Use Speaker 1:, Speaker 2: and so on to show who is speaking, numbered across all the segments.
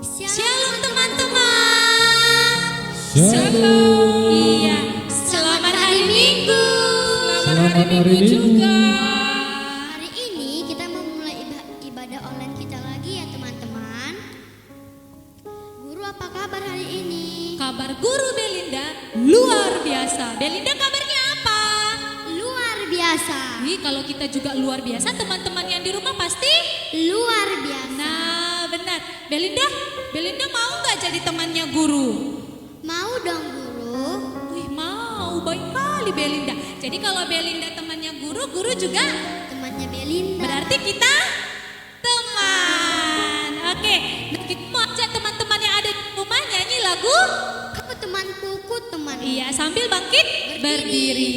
Speaker 1: Shalom teman-teman.
Speaker 2: Shalom.
Speaker 1: Iya, selamat hari Minggu.
Speaker 2: Selamat hari Minggu juga.
Speaker 3: Hari ini kita mau mulai ibadah online kita lagi ya teman-teman. Guru apa kabar hari ini?
Speaker 1: Kabar Guru Belinda luar biasa. Belinda kabarnya apa?
Speaker 3: Luar biasa.
Speaker 1: Nih kalau kita juga luar biasa, teman-teman yang di rumah pasti
Speaker 3: Luar biasa.
Speaker 1: nah benar. Belinda mau nggak jadi temannya guru?
Speaker 3: Mau dong guru?
Speaker 1: Wih mau, baik kali Belinda. Jadi kalau Belinda temannya guru, guru juga
Speaker 3: Temannya Belinda.
Speaker 1: berarti kita teman. Oke, nah, kita mau ajak teman-teman yang ada di rumah nyanyi lagu.
Speaker 3: Kamu temanku, ku teman.
Speaker 1: Iya, sambil bangkit berdiri.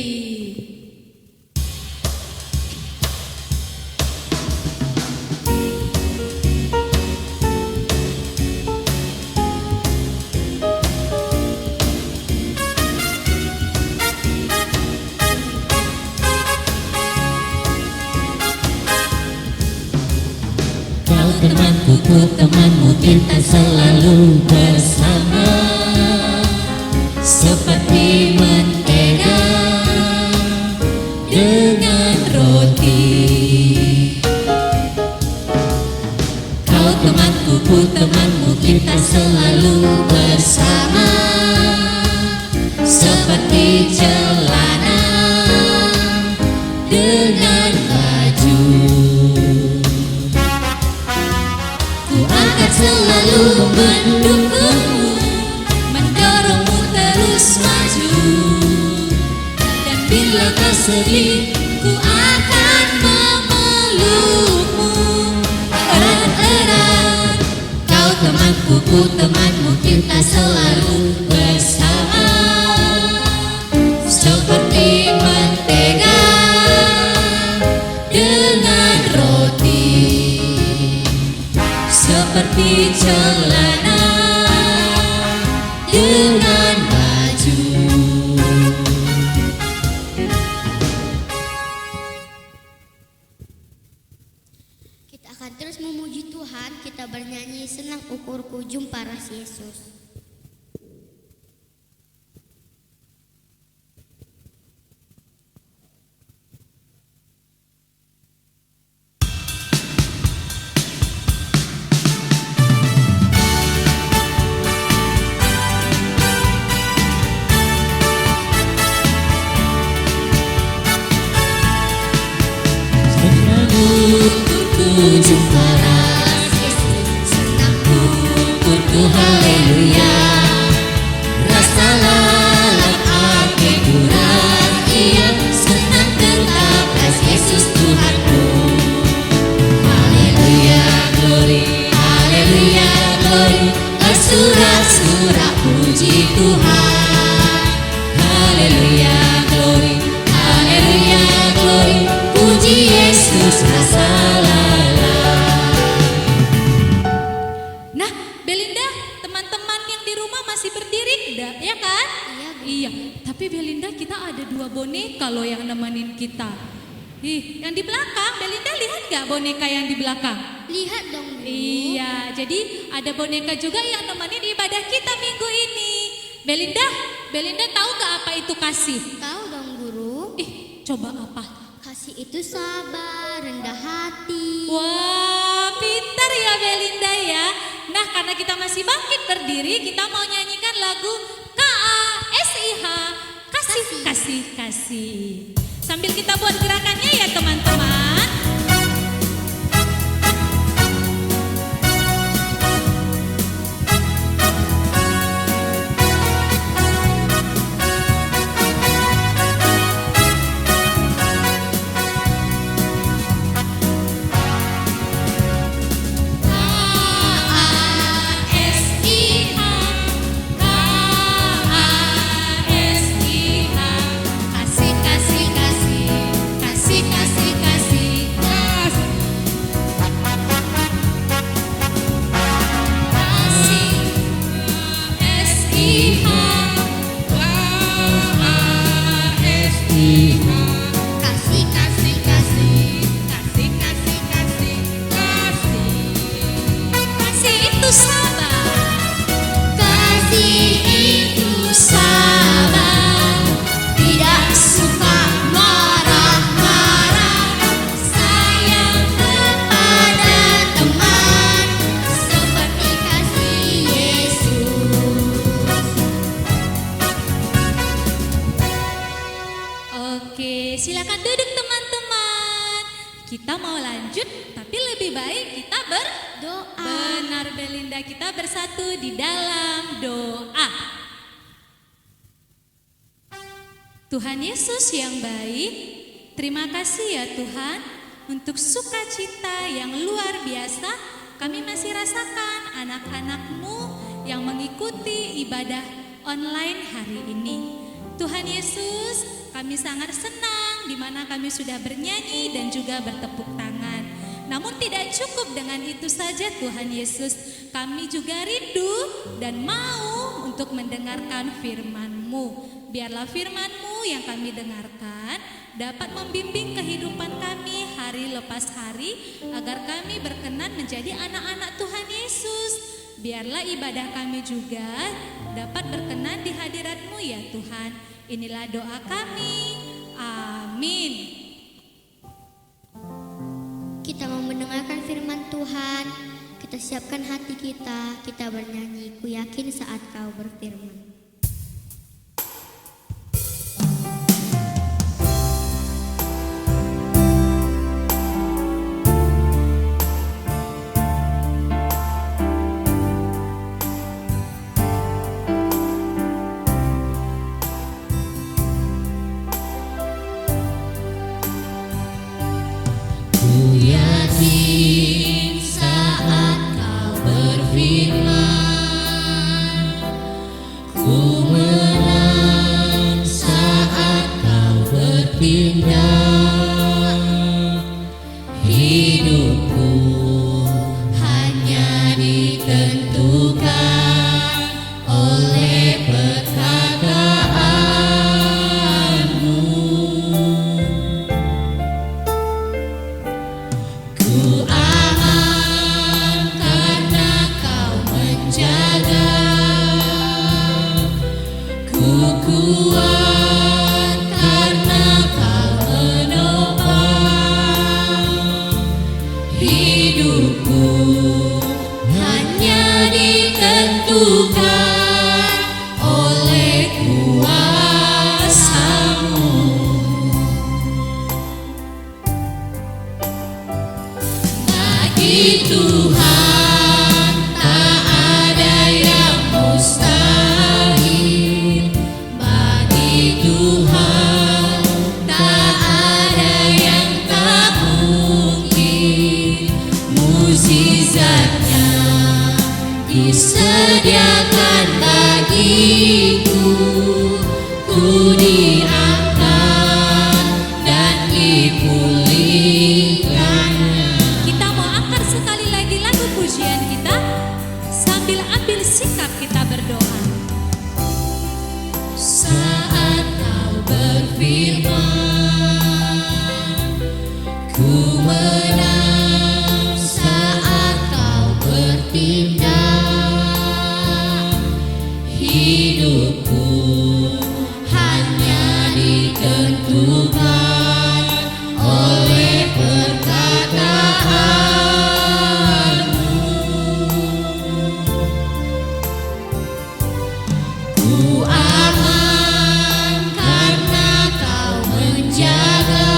Speaker 2: Kau temanku, ku temanmu, kita selalu bersama, seperti mentega dengan roti. Kau temanku, ku temanmu, kita selalu bersama, seperti celana dengan baju. Ku akan selalu mendukungmu, mendorongmu terus maju. Dan bila kau sedih, ku akan memelukmu erat-erat. Kau temanku, ku temanmu, kita selalu bersama, seperti mentega dengan roti, seperti celana dengan baju.
Speaker 3: Kita akan terus memuji Tuhan. Kita bernyanyi senang ukurku jumpa ras Yesus.
Speaker 2: Ku jumpa ras Yesus, senangku, ku haleluya. Rasalah hati kurang, ia senang tetap ras Yesus Tuhanku. Haleluya, glory, haleluya, glory, bersorak-sorak puji Tuhan. Haleluya, glory, haleluya, glory, puji Yesus rasalah.
Speaker 1: Nah, Belinda, teman-teman yang di rumah masih berdiri enggak? Ya kan?
Speaker 3: Iya, Bu.
Speaker 1: Iya, tapi Belinda kita ada 2 boneka loh yang nemenin kita. Ih, yang di belakang, Belinda lihat nggak boneka yang di belakang?
Speaker 3: Lihat dong guru.
Speaker 1: Iya, jadi ada boneka juga yang nemenin ibadah kita minggu ini. Belinda tahu nggak apa itu kasih?
Speaker 3: Tahu dong guru.
Speaker 1: Ih, coba apa?
Speaker 3: Kasih itu sabar, rendah hati.
Speaker 1: Wah, pintar ya Belinda ya. Nah, karena kita masih bangkit berdiri, kita mau nyanyikan lagu KASIH, kasih, kasih, kasih. Sambil kita buat gerakannya ya teman-teman. KASIH, Arbelinda, kita bersatu di dalam doa. Tuhan Yesus yang baik, terima kasih ya Tuhan untuk sukacita yang luar biasa kami masih rasakan anak-anak-Mu yang mengikuti ibadah online hari ini. Tuhan Yesus, kami sangat senang di mana kami sudah bernyanyi dan juga bertepuk tangan. Namun tidak cukup dengan itu saja Tuhan Yesus, kami juga rindu dan mau untuk mendengarkan firman-Mu. Biarlah firman-Mu yang kami dengarkan dapat membimbing kehidupan kami hari lepas hari agar kami berkenan menjadi anak-anak Tuhan Yesus. Biarlah ibadah kami juga dapat berkenan di hadirat-Mu ya Tuhan. Inilah doa kami. Amin.
Speaker 3: Kita mau mendengarkan firman Tuhan. Kita siapkan hati kita bernyanyi. Ku yakin saat Kau berfirman.
Speaker 2: Disediakan bagiku, ku diangkat dan dipulihkannya.
Speaker 1: Kita mau angkat sekali lagi lagu pujian kita sambil ambil sikap kita berdoa.
Speaker 2: Saat Kau berfirman, ku menang. Saat Kau bertindak, hidupku hanya ditentukan oleh perkataan-Mu. Ku aman karena Kau menjaga,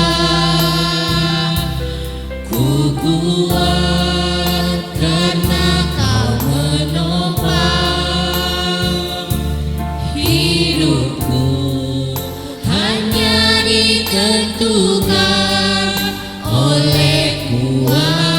Speaker 2: ku kuat karena Kau menopang. Hidupku hanya ditentukan oleh kuasa-Mu.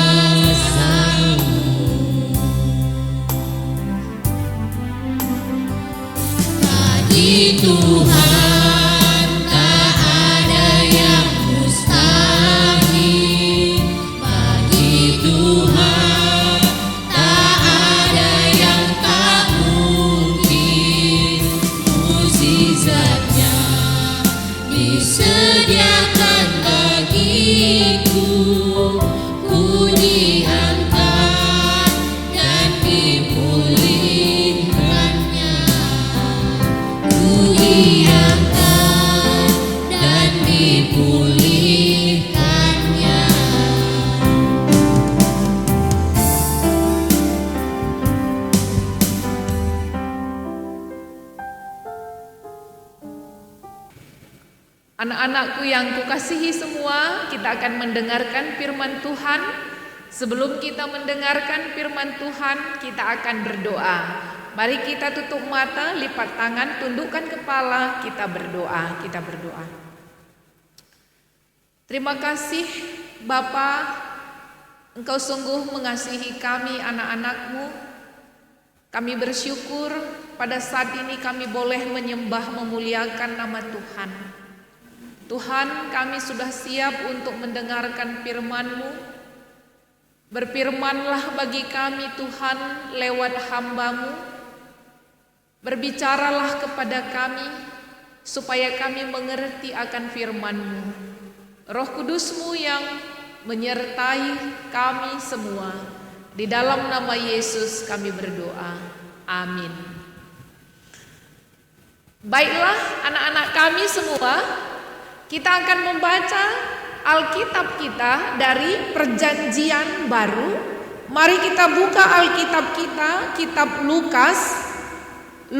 Speaker 2: Bagi Tuhan tak ada yang mustahil. Bagi Tuhan tak ada yang tak mungkin. Mukjizatnya disediakan bagiku, ku diangkat dan dipulihkannya. Ku diangkat dan dipulihkannya.
Speaker 4: Anak-anakku yang kukasihi semua, kita akan mendengarkan firman Tuhan Sebelum kita mendengarkan firman Tuhan, kita akan berdoa. Mari kita tutup mata, lipat tangan, tundukkan kepala, kita berdoa. Terima kasih Bapa, Engkau sungguh mengasihi kami anak-anak-Mu. Kami bersyukur pada saat ini kami boleh menyembah memuliakan nama Tuhan. Tuhan, kami sudah siap untuk mendengarkan firman-Mu. Berfirmanlah bagi kami Tuhan lewat hamba-Mu. Berbicaralah kepada kami supaya kami mengerti akan firman-Mu. Roh Kudus-Mu yang menyertai kami semua. Di dalam nama Yesus kami berdoa. Amin. Baiklah anak-anak kami semua, kita akan membaca Alkitab kita dari Perjanjian Baru. Mari kita buka Alkitab kita, kitab Lukas 1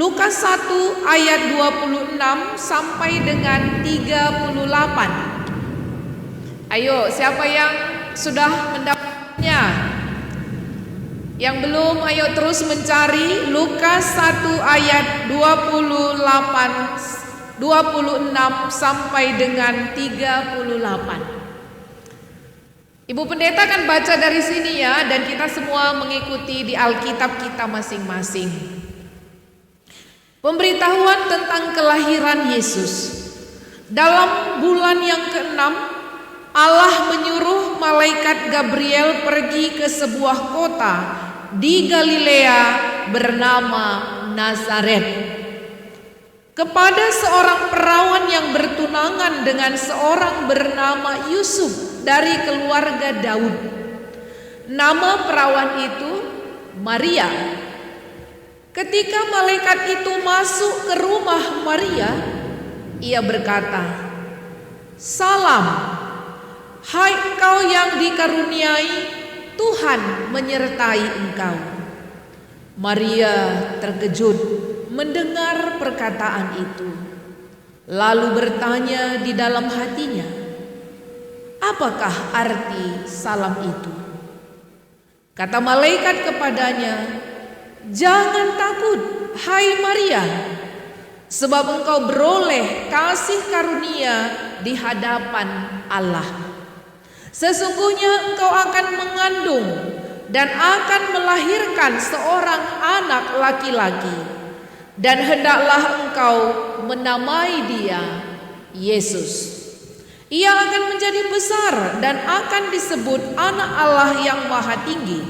Speaker 4: ayat 26 sampai dengan 38. Ayo, siapa yang sudah mendapatnya? Yang belum, ayo terus mencari Lukas 1 ayat 26 sampai dengan 38. Ibu pendeta akan baca dari sini ya, dan kita semua mengikuti di Alkitab kita masing-masing. Pemberitahuan tentang kelahiran Yesus. Dalam bulan yang ke-6, Allah menyuruh malaikat Gabriel pergi ke sebuah kota di Galilea bernama Nazaret, kepada seorang perawan yang bertunangan dengan seorang bernama Yusuf dari keluarga Daud. Nama perawan itu Maria. Ketika malaikat itu masuk ke rumah Maria, ia berkata, "Salam, hai engkau yang dikaruniai, Tuhan menyertai engkau." Maria terkejut mendengar perkataan itu, lalu bertanya di dalam hatinya, "Apakah arti salam itu?" Kata malaikat kepadanya, "Jangan takut, hai Maria, sebab engkau beroleh kasih karunia di hadapan Allah. Sesungguhnya engkau akan mengandung dan akan melahirkan seorang anak laki-laki, dan hendaklah engkau menamai dia Yesus. Ia akan menjadi besar dan akan disebut Anak Allah yang Maha Tinggi,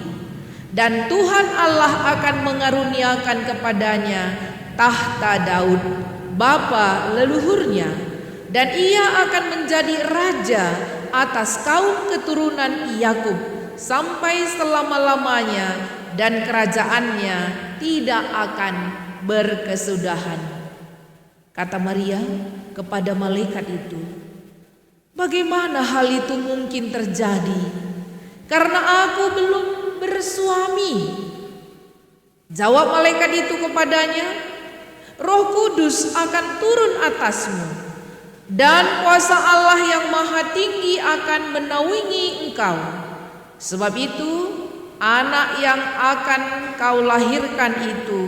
Speaker 4: dan Tuhan Allah akan mengaruniakan kepadanya tahta Daud, bapa leluhurnya, dan ia akan menjadi raja atas kaum keturunan Yakub sampai selama-lamanya, dan kerajaannya tidak akan berkesudahan." Kata Maria kepada malaikat itu, "Bagaimana hal itu mungkin terjadi? Karena aku belum bersuami." Jawab malaikat itu kepadanya, "Roh Kudus akan turun atasmu, dan kuasa Allah yang Maha Tinggi akan menaungi engkau. Sebab itu, anak yang akan kau lahirkan itu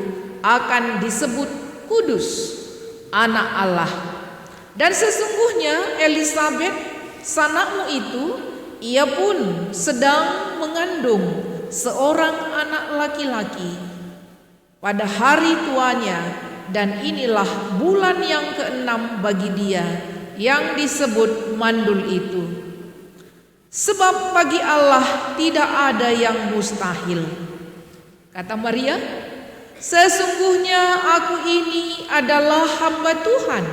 Speaker 4: akan disebut kudus, Anak Allah. Dan sesungguhnya Elisabet, sanakmu itu, ia pun sedang mengandung seorang anak laki-laki pada hari tuanya, dan inilah bulan yang ke-6 bagi dia yang disebut mandul itu. Sebab bagi Allah tidak ada yang mustahil." Kata Maria, "Sesungguhnya aku ini adalah hamba Tuhan.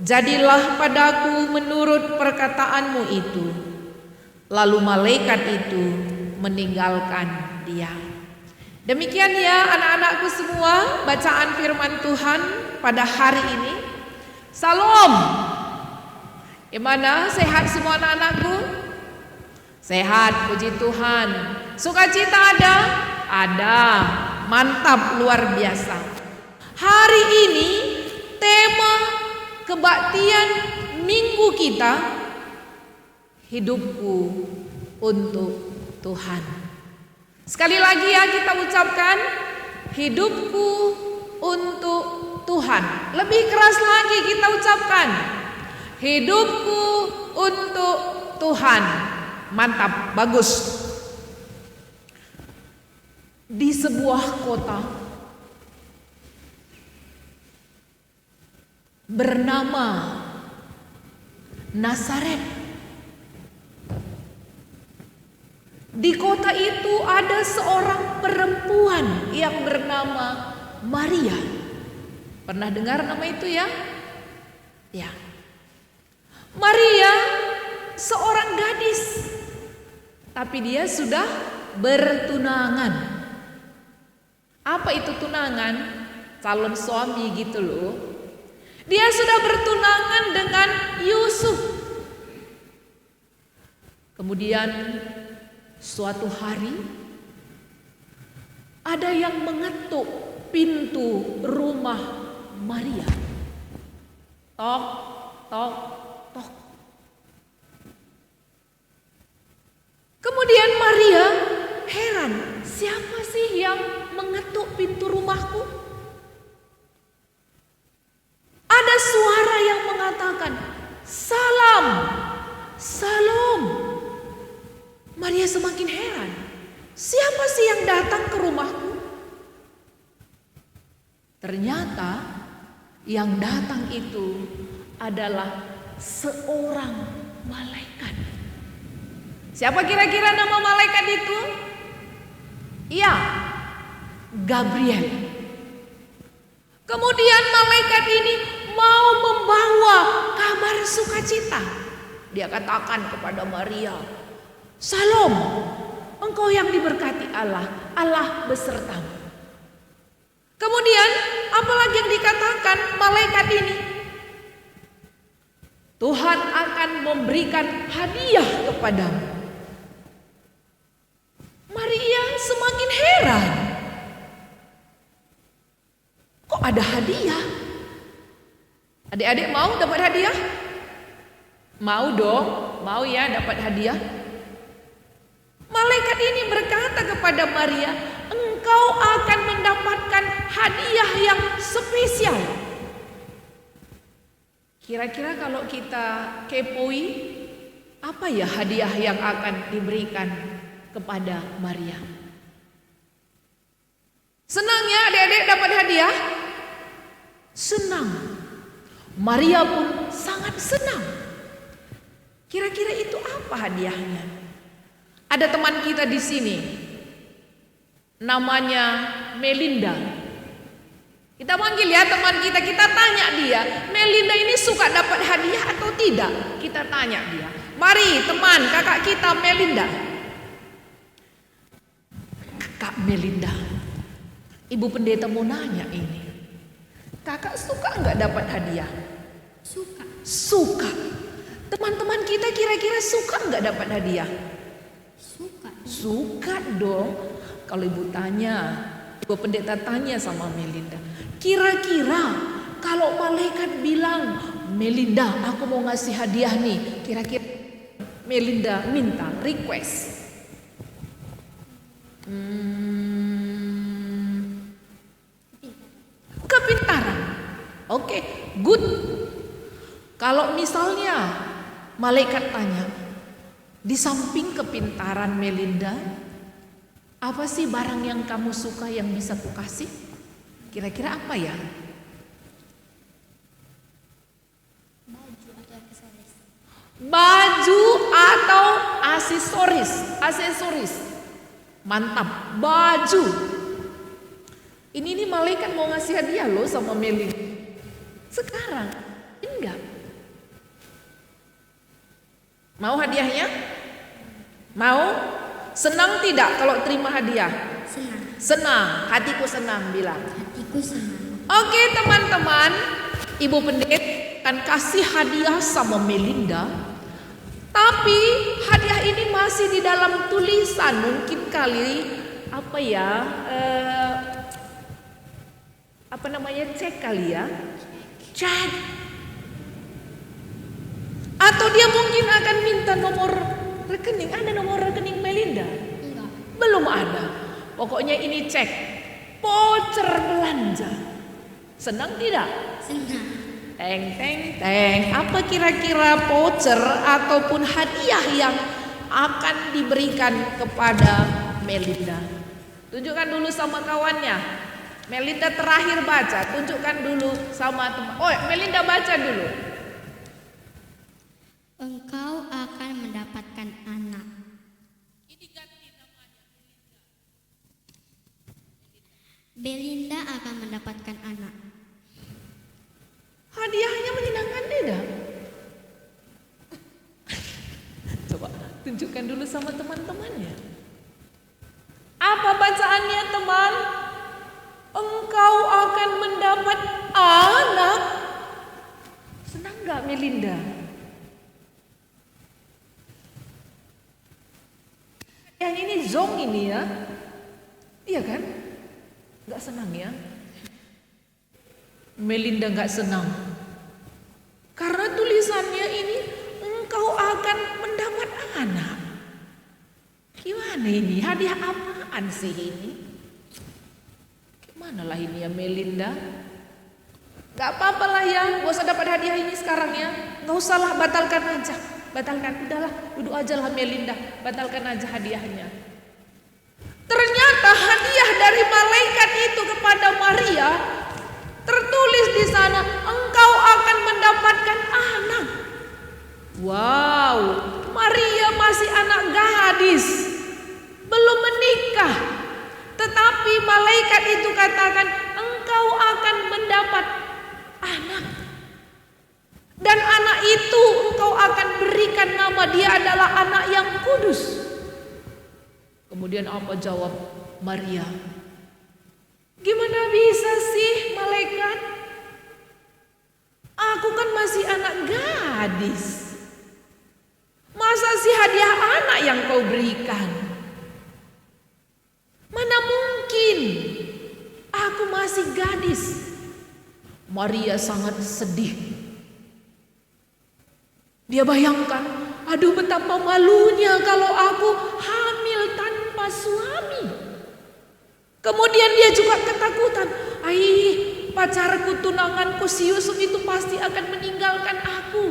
Speaker 4: Jadilah padaku menurut perkataanmu itu." Lalu malaikat itu meninggalkan dia. Demikian ya anak-anakku semua, bacaan firman Tuhan pada hari ini. Salam. Gimana, sehat semua anak-anakku? Sehat, puji Tuhan. Sukacita ada? Ada. Mantap, luar biasa. Hari ini tema kebaktian minggu kita, hidupku untuk Tuhan. Sekali lagi ya kita ucapkan, hidupku untuk Tuhan. Lebih keras lagi kita ucapkan, hidupku untuk Tuhan. Mantap, bagus. Di sebuah kota bernama Nazaret. Di kota itu ada seorang perempuan yang bernama Maria. Pernah dengar nama itu ya? Ya. Maria seorang gadis, tapi dia sudah bertunangan. Apa itu tunangan? Calon suami gitu loh. Dia sudah bertunangan dengan Yusuf. Kemudian suatu hari ada yang mengetuk pintu rumah Maria. Tok, tok, tok. Kemudian Maria heran, siapa sih yang mengetuk pintu rumahku? Ada suara yang mengatakan, salam, salam. Maria semakin heran, siapa sih yang datang ke rumahku? Ternyata yang datang itu adalah seorang malaikat. Siapa kira-kira nama malaikat itu? Iya, Gabriel. Kemudian malaikat ini mau membawa kabar sukacita. Dia katakan kepada Maria, salam, engkau yang diberkati Allah, Allah besertamu. Kemudian apalagi yang dikatakan malaikat ini? Tuhan akan memberikan hadiah kepadamu. Maria semakin heran. Kok ada hadiah? Adik-adik mau dapat hadiah? Mau dong, mau ya dapat hadiah. Malaikat ini berkata kepada Maria, engkau akan mendapatkan hadiah yang spesial. Kira-kira kalau kita kepoi, apa ya hadiah yang akan diberikan kepada Maria? Senang ya adik-adik dapat hadiah? Senang. Maria pun sangat senang. Kira-kira itu apa hadiahnya? Ada teman kita di sini, namanya Melinda. Kita panggil ya teman kita, kita tanya dia, Melinda ini suka dapat hadiah atau tidak? Kita tanya dia. Mari teman kakak kita Melinda. Kak Melinda, Ibu Pendeta mau nanya ini. Kakak suka nggak dapat hadiah?
Speaker 3: Suka.
Speaker 4: Suka. Teman-teman kita kira-kira suka nggak dapat hadiah?
Speaker 3: Suka.
Speaker 4: Suka dong. Kalau ibu tanya, Ibu Pendeta tanya sama Melinda, kira-kira kalau malaikat bilang, Melinda aku mau ngasih hadiah nih, kira-kira Melinda minta request. Kepintaran. Oke, good. Kalau misalnya malaikat tanya, di samping kepintaran Melinda, apa sih barang yang kamu suka yang bisa kukasih? Kira-kira apa ya? Baju atau aksesoris. Aksesoris. Mantap, baju. Ini malaikat mau ngasih hadiah loh sama Melinda. Sekarang, enggak. Mau hadiahnya? Mau? Senang tidak kalau terima hadiah?
Speaker 3: Senang.
Speaker 4: Senang, hatiku senang bilang.
Speaker 3: Hatiku senang.
Speaker 4: Oke teman-teman, Ibu Pendeta akan kasih hadiah sama Melinda. Tapi hadiah ini masih di dalam tulisan. Mungkin kali apa ya? Apa namanya? Cek kali ya? Cek. Atau dia mungkin akan minta nomor rekening. Ada nomor rekening Melinda? Belum ada. Pokoknya ini cek. Voucher belanja. Senang tidak?
Speaker 3: Senang.
Speaker 4: Teng teng teng. Apa kira-kira voucher ataupun hadiah yang akan diberikan kepada Melinda? Tunjukkan dulu sama kawannya. Melinda terakhir baca. Tunjukkan dulu sama teman. Oh, Melinda baca dulu.
Speaker 3: Engkau akan mendapatkan anak. Belinda akan mendapatkan anak.
Speaker 4: Hadiahnya menyenangkan tidak? Coba tunjukkan dulu sama teman-temannya. Apa bacaannya, teman? Engkau akan mendapat anak. Senang gak Melinda? Yang ini zong ini ya. Iya kan? Gak senang ya? Melinda gak senang. Karena tulisannya ini engkau akan mendapat anak. Gimana ini? Hadiah apaan sih ini? Gimana lah ini ya Melinda? Gak apa-apa lah ya, gak usah dapat hadiah ini sekarang ya. Gak usah lah, batalkan aja. Batalkan, udahlah, duduk aja lah Melinda. Batalkan aja hadiahnya. Ternyata hadiah dari malaikat itu kepada Maria tertulis di sana, engkau akan mendapatkan anak. Wow, Maria masih anak gadis, belum menikah. Tetapi malaikat itu katakan, engkau akan mendapat anak. Dan anak itu engkau akan berikan nama, dia adalah anak yang kudus. Kemudian apa jawab Maria? Gimana bisa sih malaikat? Aku kan masih anak gadis. Masa sih hadiah anak yang kau berikan? Mana mungkin? Aku masih gadis. Maria sangat sedih. Dia bayangkan, aduh betapa malunya kalau aku hamil tanpa suami. Kemudian dia juga ketakutan, pacarku, tunanganku si Yusuf itu pasti akan meninggalkan aku.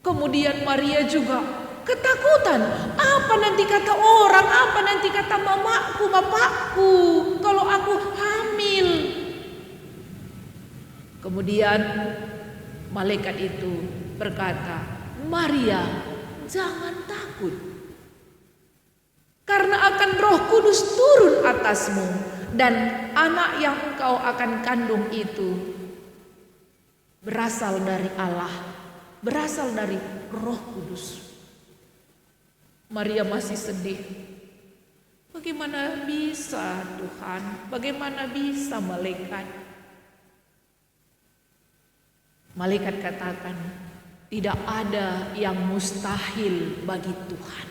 Speaker 4: Kemudian Maria juga ketakutan, apa nanti kata orang, apa nanti kata mamaku, bapakku kalau aku hamil. Kemudian malaikat itu berkata, Maria, jangan takut. Karena akan Roh Kudus turun atasmu dan anak yang engkau akan kandung itu berasal dari Allah, berasal dari Roh Kudus. Maria masih sedih. Bagaimana bisa Tuhan? Bagaimana bisa malaikat? Malaikat katakan, tidak ada yang mustahil bagi Tuhan.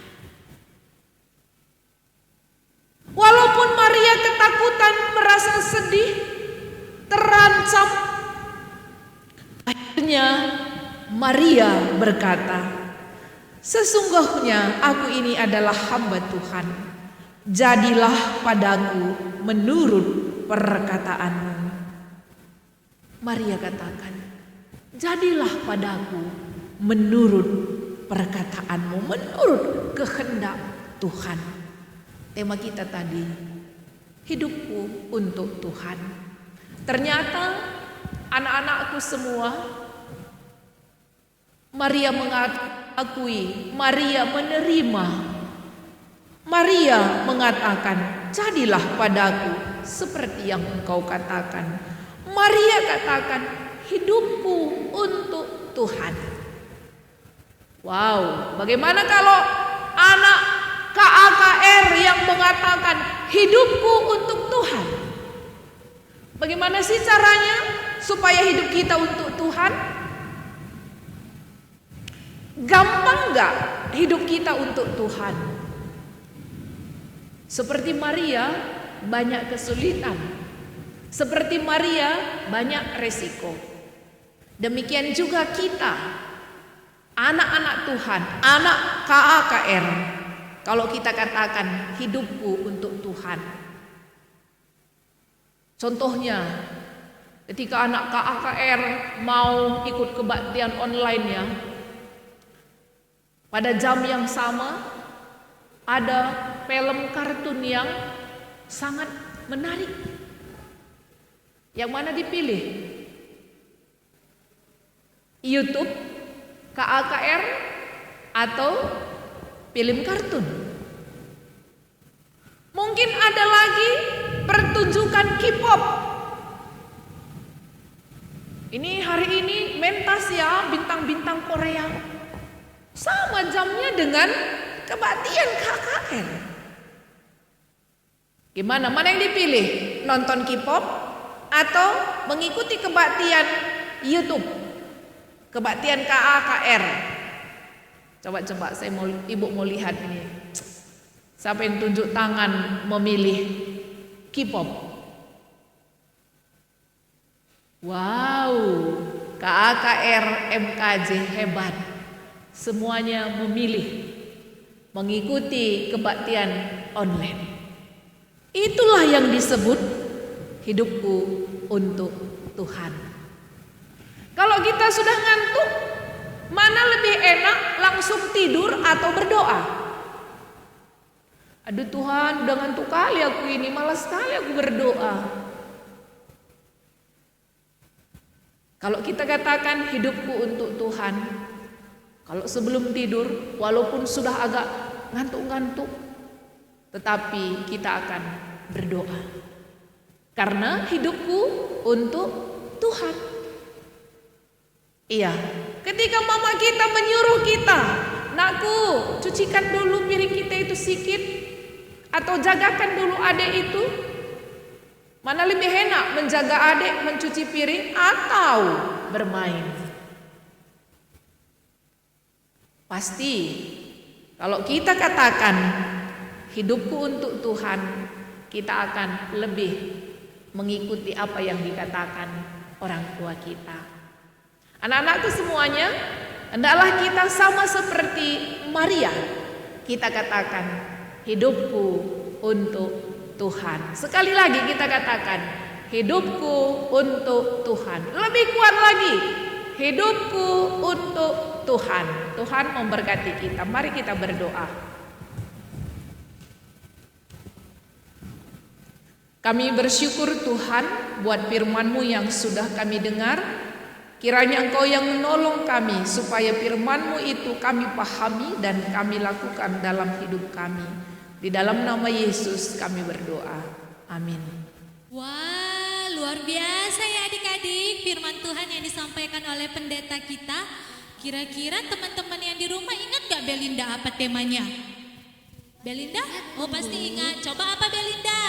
Speaker 4: Walaupun Maria ketakutan, merasa sedih, terancam, akhirnya Maria berkata, sesungguhnya aku ini adalah hamba Tuhan. Jadilah padaku menurut perkataanmu. Maria katakan, jadilah padaku menurut perkataanmu, menurut kehendak Tuhan. Tema kita tadi, hidupku untuk Tuhan. Ternyata anak-anakku semua, Maria mengakui, Maria menerima. Maria mengatakan, jadilah padaku seperti yang engkau katakan. Maria katakan, hidupku untuk Tuhan. Wow, bagaimana kalau anak KAKR yang mengatakan hidupku untuk Tuhan? Bagaimana sih caranya supaya hidup kita untuk Tuhan? Gampang gak hidup kita untuk Tuhan? Seperti Maria, banyak kesulitan. Seperti Maria, banyak resiko. Demikian juga kita, anak-anak Tuhan, anak KAKR, kalau kita katakan hidupku untuk Tuhan. Contohnya, ketika anak KAKR mau ikut kebaktian online ya, pada jam yang sama ada film kartun yang sangat menarik. Yang mana dipilih? YouTube, KAKR, atau film kartun? Mungkin ada lagi pertunjukan K-pop. Ini hari ini mentas ya, bintang-bintang Korea. Sama jamnya dengan kebaktian KKR. Gimana? Mana yang dipilih? Nonton K-pop atau mengikuti kebaktian YouTube? Kebaktian KKR. Coba-coba ibu mau lihat ini. Siapa yang tunjuk tangan memilih K-pop? Wow, KKR MKJ hebat. Semuanya memilih mengikuti kebaktian online. Itulah yang disebut hidupku untuk Tuhan. Kalau kita sudah ngantuk, mana lebih enak, langsung tidur atau berdoa? Aduh Tuhan, udah ngantuk kali aku ini, malas sekali aku berdoa. Kalau kita katakan hidupku untuk Tuhan, kalau sebelum tidur, walaupun sudah agak ngantuk-ngantuk, tetapi kita akan berdoa. Karena hidupku untuk Tuhan. Iya, ketika mama kita menyuruh kita, nakku, cucikan dulu piring kita itu sikit, atau jagakan dulu adik itu. Mana lebih enak, menjaga adik, mencuci piring, atau bermain? Pasti, kalau kita katakan hidupku untuk Tuhan, kita akan lebih mengikuti apa yang dikatakan orang tua kita. Anak-anakku semuanya, hendaklah kita sama seperti Maria. Kita katakan hidupku untuk Tuhan. Sekali lagi kita katakan hidupku untuk Tuhan. Lebih kuat lagi, hidupku untuk Tuhan. Tuhan memberkati kita. Mari kita berdoa. Kami bersyukur Tuhan buat firman-Mu yang sudah kami dengar. Kiranya Engkau yang menolong kami supaya firman-Mu itu kami pahami dan kami lakukan dalam hidup kami. Di dalam nama Yesus kami berdoa. Amin.
Speaker 1: Wah, luar biasa ya adik-adik firman Tuhan yang disampaikan oleh pendeta kita. Kira-kira teman-teman yang di rumah ingat gak Belinda apa temanya? Belinda? Oh pasti ingat. Coba apa Belinda?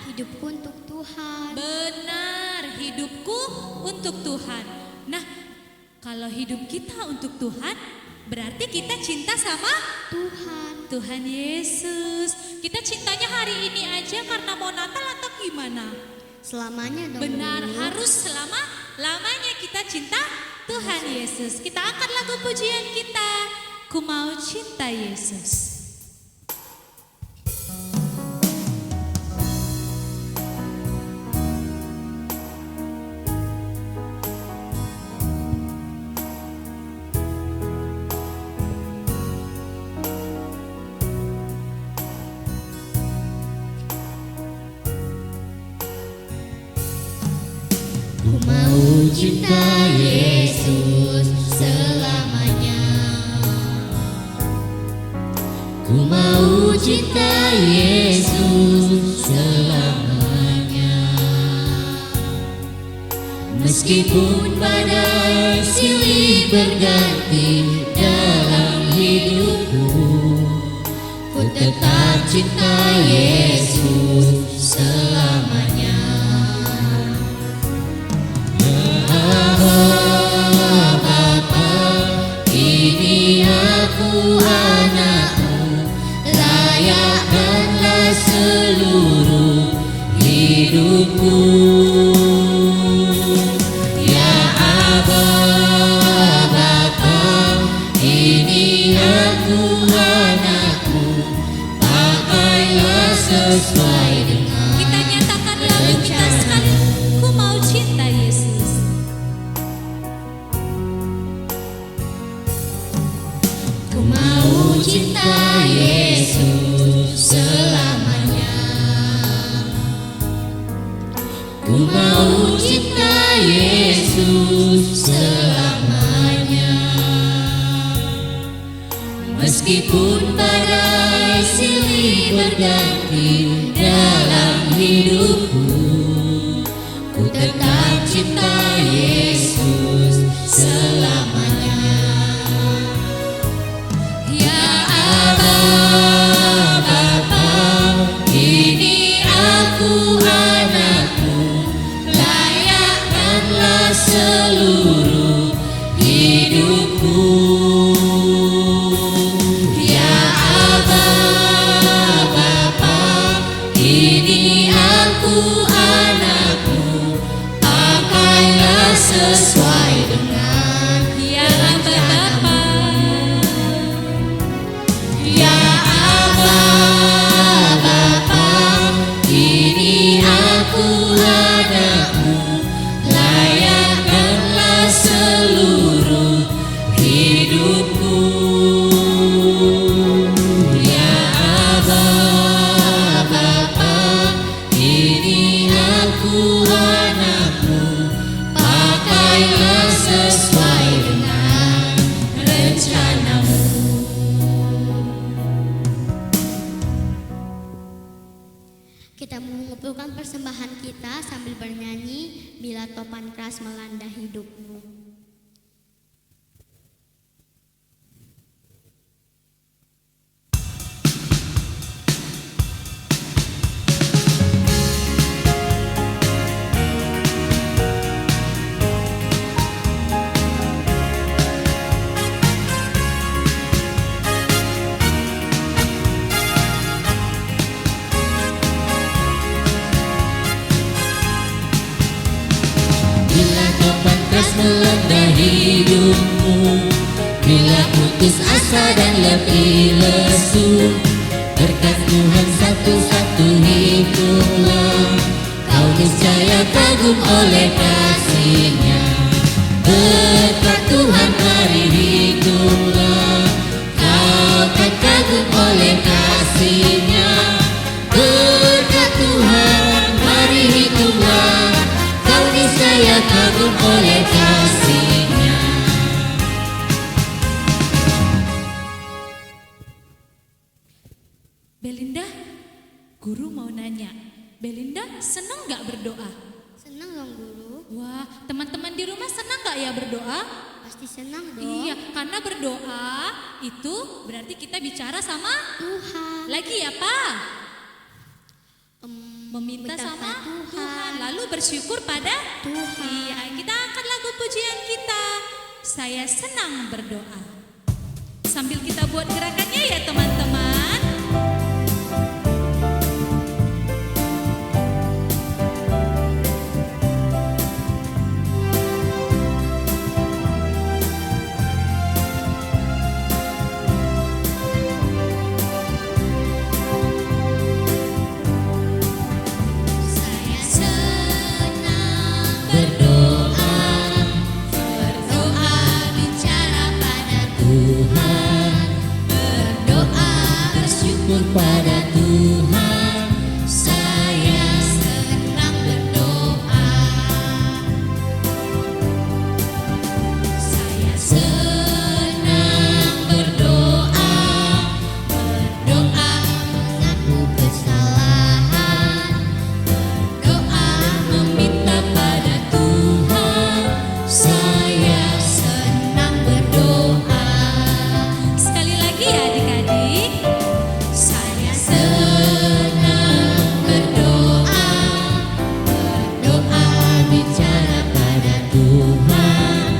Speaker 3: Hidupku untuk Tuhan.
Speaker 1: Benar, hidupku untuk Tuhan. Nah, kalau hidup kita untuk Tuhan, berarti kita cinta sama
Speaker 3: Tuhan.
Speaker 1: Tuhan Yesus. Kita cintanya hari ini aja karena mau Natal atau gimana?
Speaker 3: Selamanya dong.
Speaker 1: Benar,
Speaker 3: Bu.
Speaker 1: harus selama-lamanya kita cinta Tuhan Yesus. Kita angkat lagu pujian kita, Ku Mau Cinta Yesus.
Speaker 2: Ku mau cinta Yesus selamanya. Ku mau cinta Yesus selamanya. Meskipun badai silih berganti dalam hidupku, ku tetap cinta Yesus selamanya. Ini aku anakmu, layakkanlah seluruh hidupku. Ya Aba, Bapa, ini aku anakmu, Ku mau cinta Yesus selamanya. Meskipun badai silih berganti dalam hidupku, ku tetap cinta Yesus selamanya. Ya Allah Bapa, ini aku anakmu, layakkanlah seluruh hidupku. Ya Allah Bapa, ini aku anakmu, pakailah sesuai dengan
Speaker 1: Ya Bapa,
Speaker 2: Ya Allah Bapa, ini aku anakmu, layakkanlah seluruh hidupku. Ya Allah Bapa, ini aku anakmu, pakailah sesuai dengan rencanamu.
Speaker 3: Kita mengumpulkan persembahan kita sambil bernyanyi Bila Topan Keras Melanda Hidupmu.
Speaker 2: Bila topan keras melanda hidupmu, bila putus asa dan letih lesu, berkat Tuhan satu-satu hitunglah, kau niscaya kagum oleh kasih-Nya. Berkat Tuhan mari hitunglah, kau akan kagum oleh kasih-Nya. Berkat Tuhan mari hitunglah, kau niscaya kagum oleh kasih-Nya.
Speaker 1: Belinda, guru mau nanya, Belinda senang gak berdoa?
Speaker 3: Senang dong guru?
Speaker 1: Wah, teman-teman di rumah senang gak ya berdoa?
Speaker 3: Pasti senang dong.
Speaker 1: Iya, karena berdoa itu berarti kita bicara sama
Speaker 3: Tuhan.
Speaker 1: lagi ya Pak? Meminta
Speaker 3: Minta
Speaker 1: sama
Speaker 3: Tuhan.
Speaker 1: Tuhan, lalu bersyukur pada
Speaker 3: Tuhan.
Speaker 1: Iya, kita angkat lagu pujian kita. Saya senang berdoa. Sambil kita buat gerakannya ya teman-teman.
Speaker 3: Saya senang berdoa, berdoa bicara pada
Speaker 2: Tuhan,
Speaker 3: berdoa
Speaker 2: bersyukur pada Tuhan,
Speaker 3: saya senang berdoa. Saya senang berdoa, berdoa mengaku kesalahan, berdoa meminta pada Tuhan. Saya senang berdoa.
Speaker 1: Sekali lagi ya adik-adik.
Speaker 3: Saya senang berdoa, berdoa bicara pada Tuhan,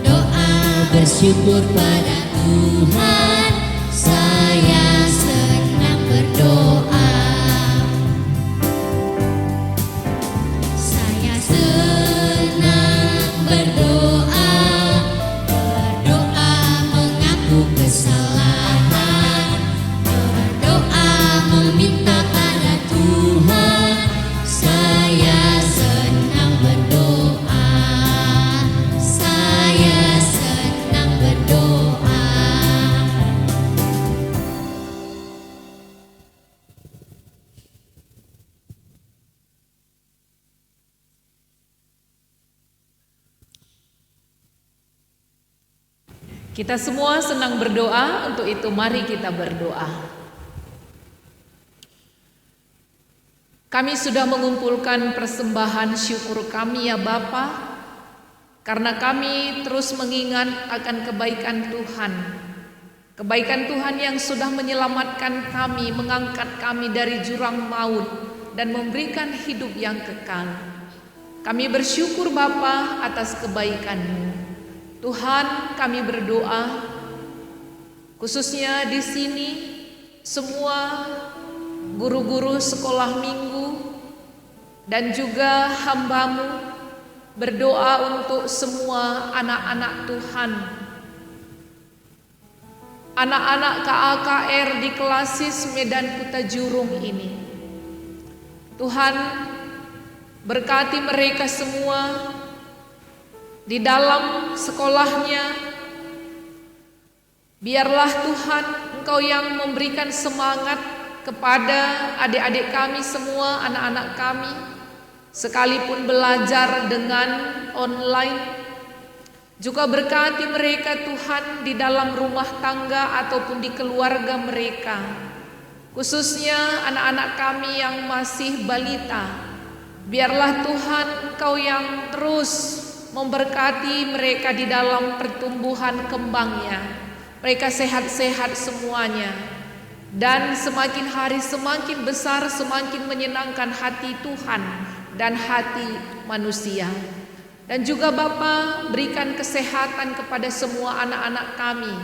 Speaker 3: berdoa bersyukur pada Tuhan. Saya senang berdoa. Saya senang berdoa, berdoa mengaku kesalahan, berdoa meminta pada Tuhan. Saya senang berdoa. Saya senang berdoa.
Speaker 4: Kita semua senang berdoa, untuk itu mari kita berdoa. Kami sudah mengumpulkan persembahan syukur kami ya Bapa, karena kami terus mengingat akan kebaikan Tuhan. Kebaikan Tuhan yang sudah menyelamatkan kami, mengangkat kami dari jurang maut dan memberikan hidup yang kekal. Kami bersyukur Bapa atas kebaikan-Mu. Tuhan, kami berdoa khususnya di sini semua guru-guru sekolah minggu dan juga hamba-Mu, berdoa untuk semua anak-anak Tuhan, anak-anak KAKR di Klasis Medan Kuta Jurung ini. Tuhan, berkati mereka semua di dalam sekolahnya. Biarlah Tuhan Engkau yang memberikan semangat kepada adik-adik kami semua, anak-anak kami, sekalipun belajar dengan online. Juga berkati mereka Tuhan di dalam rumah tangga ataupun di keluarga mereka, khususnya anak-anak kami yang masih balita. Biarlah Tuhan Engkau yang terus memberkati mereka di dalam pertumbuhan kembangnya. Mereka sehat-sehat semuanya, dan semakin hari semakin besar, semakin menyenangkan hati Tuhan dan hati manusia. Dan juga Bapa, berikan kesehatan kepada semua anak-anak kami,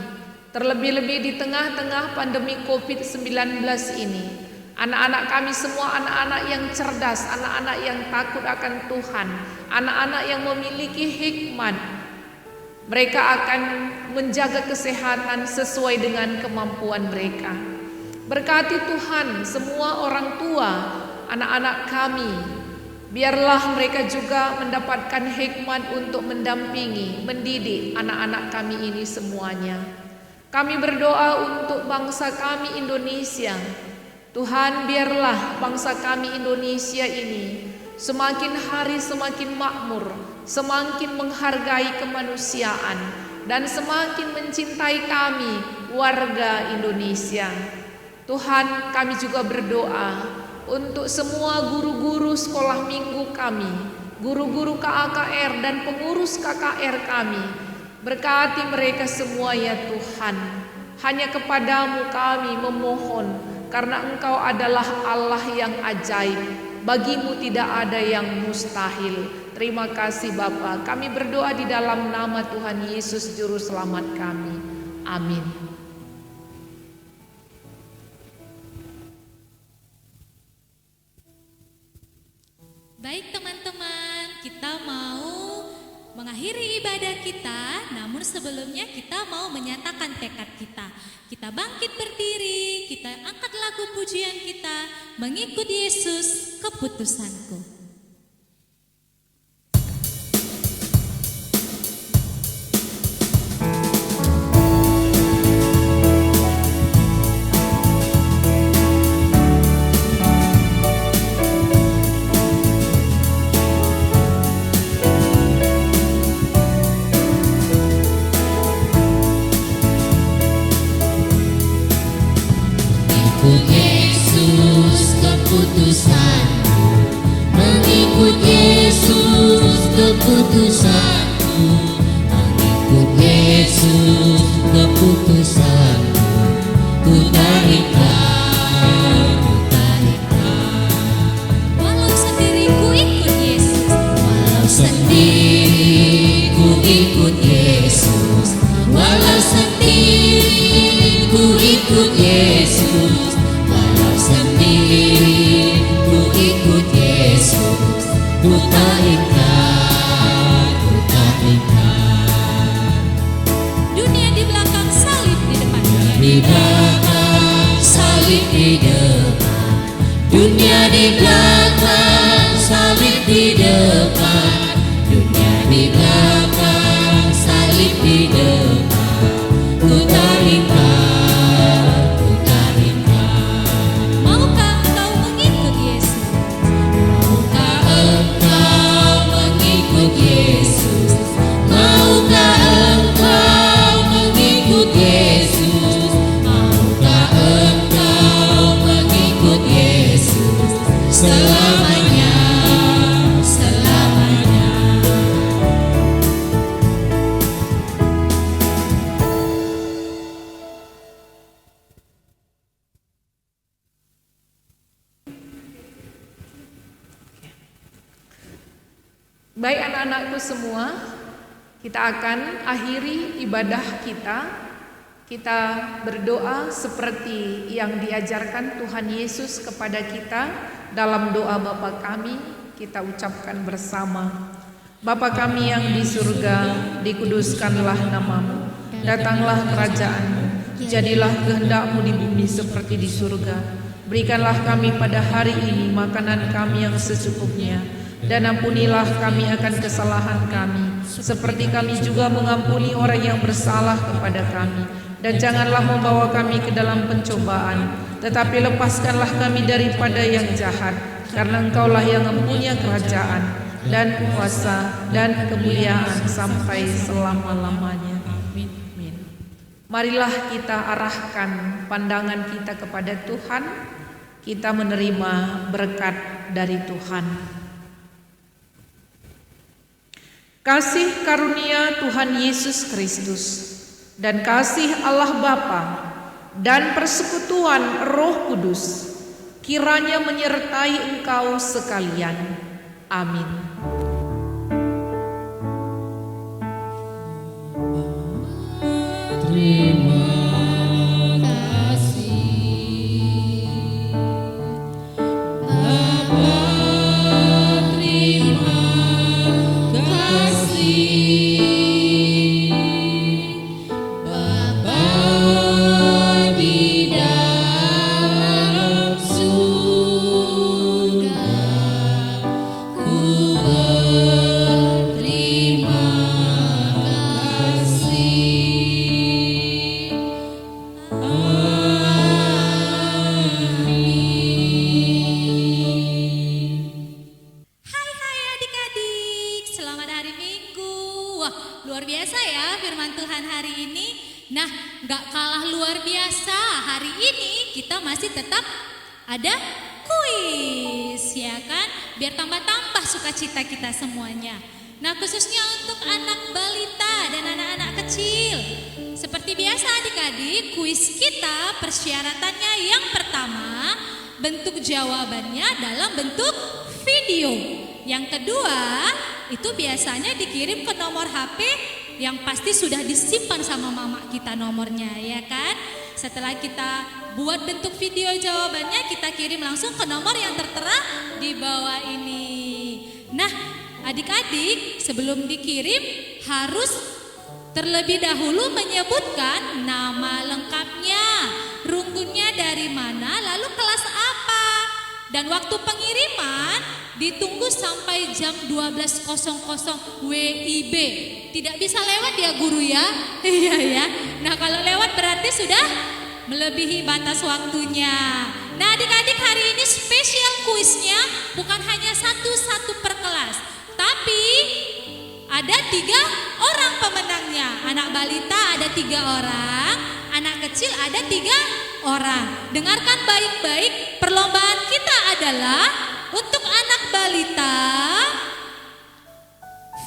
Speaker 4: terlebih-lebih di tengah-tengah pandemi COVID-19 ini. Anak-anak kami semua anak-anak yang cerdas, anak-anak yang takut akan Tuhan, anak-anak yang memiliki hikmat. Mereka akan menjaga kesehatan sesuai dengan kemampuan mereka. Berkati Tuhan semua orang tua anak-anak kami, biarlah mereka juga mendapatkan hikmat untuk mendampingi, mendidik anak-anak kami ini semuanya. Kami berdoa untuk bangsa kami Indonesia. Tuhan, biarlah bangsa kami Indonesia ini semakin hari semakin makmur, semakin menghargai kemanusiaan, dan semakin mencintai kami warga Indonesia. Tuhan, kami juga berdoa untuk semua guru-guru sekolah minggu kami, guru-guru KAKR dan pengurus KKR kami. Berkati mereka semua ya Tuhan. Hanya kepadamu kami memohon, karena Engkau adalah Allah yang ajaib. Bagimu tidak ada yang mustahil. Terima kasih Bapa. Kami berdoa di dalam nama Tuhan Yesus Juru Selamat kami. Amin.
Speaker 1: Baik teman-teman, kita mau mengakhiri ibadah kita, namun sebelumnya kita mau menyatakan tekad kita. Kita bangkit berdiri, kita angkat lagu pujian kita, mengikut Yesus keputusanku.
Speaker 2: Mengikut Yesus keputusanku, mengikut Yesus keputusanku, ku tarikan, ku tarikan.
Speaker 1: Walau sendiri ku ikut Yesus,
Speaker 2: Walau sendiri ku ikut Yesus, walau sendiri ku ikut Yesus, walau sendiri ku ikut Yesus, ku tarikan, ku tarikan.
Speaker 1: dunia di belakang, salib di depan.
Speaker 2: Di belakang, salib di depan. Dunia di belakang, salib di depan. Dunia di belakang, salib di depan. Ku tarikan, ku tarikan.
Speaker 1: Maukah engkau mengikut Yesus?
Speaker 2: Maukah engkau mengikut Yesus? Maukah engkau mengikut
Speaker 4: Baik anak-anakku semua, kita akan akhiri ibadah kita. Kita berdoa seperti yang diajarkan Tuhan Yesus kepada kita dalam doa Bapa kami. Kita ucapkan bersama. Bapa kami yang di surga, dikuduskanlah namamu. Datanglah kerajaanmu. Jadilah kehendak-Mu di bumi seperti di surga. Berikanlah kami pada hari ini makanan kami yang secukupnya. Dan ampunilah kami akan kesalahan kami, seperti kami juga mengampuni orang yang bersalah kepada kami. Dan janganlah membawa kami ke dalam pencobaan, tetapi lepaskanlah kami daripada yang jahat. Karena Engkaulah yang mempunyai kerajaan dan kuasa dan kemuliaan sampai selama-lamanya. Amin. Marilah kita arahkan pandangan kita kepada Tuhan. Kita menerima berkat dari Tuhan. Kasih karunia Tuhan Yesus Kristus dan kasih Allah Bapa dan persekutuan Roh Kudus kiranya menyertai engkau sekalian. Amin.
Speaker 2: Terima kasih Bapa, terima kasih Bapa di dalam surga, ku berterima kasih.
Speaker 1: Hai adik-adik, selamat hari Minggu. Wah, luar biasa ya firman Tuhan hari ini. Nah, gak kalah luar biasa, hari ini kita masih tetap ada kuis, ya kan? Biar tambah-tambah sukacita kita semuanya. Nah, khususnya untuk anak balita dan anak-anak kecil. Seperti biasa adik-adik, kuis kita persyaratannya yang pertama, bentuk jawabannya dalam bentuk video. Yang kedua, itu biasanya dikirim ke nomor HP yang pasti sudah disimpan sama mama kita nomornya, ya kan? Setelah kita buat bentuk video jawabannya, kita kirim langsung ke nomor yang tertera di bawah ini. Nah, adik-adik, sebelum dikirim harus terlebih dahulu menyebutkan nama lengkapnya, runggunnya dari mana, lalu kelas apa. Dan waktu pengiriman ditunggu sampai jam 12.00 WIB. Tidak bisa lewat ya guru ya? Iya ya. Nah, kalau lewat berarti sudah melebihi batas waktunya. Nah, adik-adik, hari ini spesial kuisnya bukan hanya satu-satu per kelas, tapi ada 3 orang pemenangnya. Anak balita ada 3 orang, anak kecil ada 3 orang. Dengarkan baik-baik, perlombaan kita adalah untuk anak balita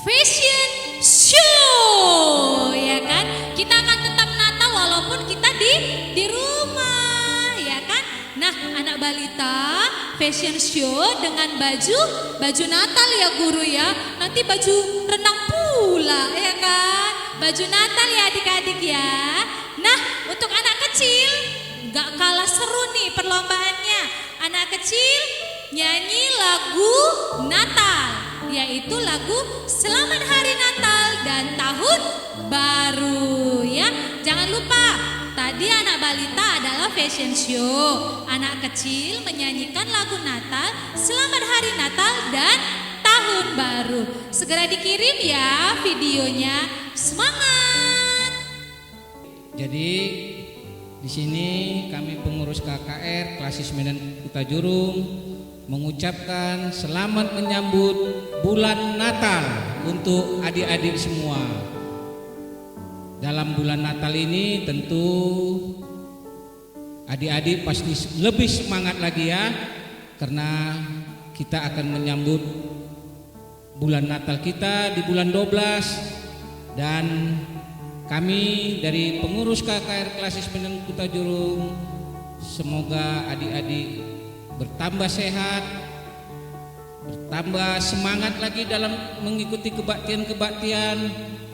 Speaker 1: fashion show, ya kan? Kita akan tetap nata walaupun kita di rumah, ya kan? Nah, anak balita fashion show dengan baju Natal ya guru ya. Nanti baju renang pula, ya kan? Baju Natal ya adik-adik ya. Nah, untuk anak kecil gak kalah seru nih perlombaannya. Anak kecil nyanyi lagu Natal, yaitu lagu Selamat Hari Natal dan Tahun Baru ya. Jangan lupa, tadi anak balita adalah fashion show, anak kecil menyanyikan lagu Natal, Selamat Hari Natal dan Tahun Baru. Segera dikirim ya videonya. Semangat.
Speaker 5: Jadi di sini kami pengurus KKR Klasis Medan Kuta Jurung mengucapkan selamat menyambut bulan Natal untuk adik-adik semua. Dalam bulan Natal ini tentu adik-adik pasti lebih semangat lagi ya, karena kita akan menyambut bulan Natal kita di bulan 12. Dan kami dari pengurus KKR Klasis Medan Kuta Jurung, semoga adik-adik bertambah sehat, bertambah semangat lagi dalam mengikuti kebaktian-kebaktian,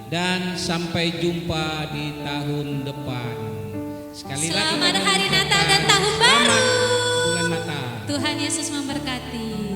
Speaker 5: dan sampai jumpa di tahun depan. Sekali lagi
Speaker 1: Selamat
Speaker 5: kami
Speaker 1: Hari Natal
Speaker 5: mengucapkan
Speaker 1: dan Tahun Baru.
Speaker 5: Selamat Bulan Natal.
Speaker 1: Tuhan Yesus memberkati.